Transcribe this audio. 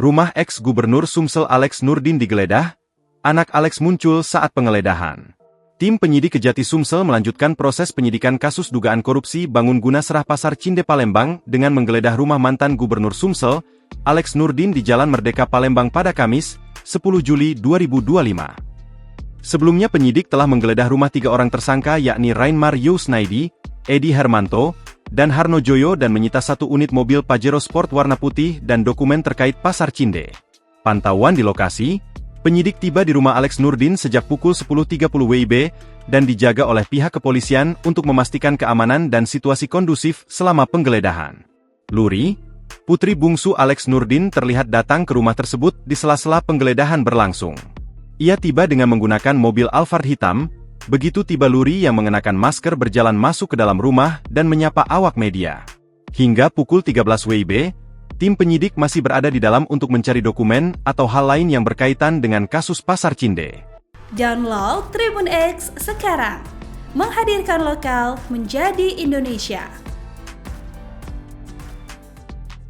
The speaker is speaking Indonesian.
Rumah ex-gubernur Sumsel Alex Nurdin digeledah, anak Alex muncul saat penggeledahan. Tim penyidik Kejati Sumsel melanjutkan proses penyidikan kasus dugaan korupsi bangun guna serah pasar Cinde Palembang dengan menggeledah rumah mantan gubernur Sumsel, Alex Nurdin di Jalan Merdeka Palembang pada Kamis, 10 Juli 2025. Sebelumnya penyidik telah menggeledah rumah 3 orang tersangka yakni Rainmar Yousnaidi, Edi Hermanto, dan Harno Joyo dan menyita 1 unit mobil Pajero Sport warna putih dan dokumen terkait Pasar Cinde. Pantauan di lokasi, penyidik tiba di rumah Alex Nurdin sejak pukul 10.30 WIB dan dijaga oleh pihak kepolisian untuk memastikan keamanan dan situasi kondusif selama penggeledahan. Luri, putri bungsu Alex Nurdin terlihat datang ke rumah tersebut di sela-sela penggeledahan berlangsung. Ia tiba dengan menggunakan mobil Alphard hitam, begitu tiba Luri yang mengenakan masker berjalan masuk ke dalam rumah dan menyapa awak media. Hingga pukul 13 WIB, tim penyidik masih berada di dalam untuk mencari dokumen atau hal lain yang berkaitan dengan kasus Pasar Cinde. Download Tribun X sekarang, menghadirkan lokal menjadi Indonesia.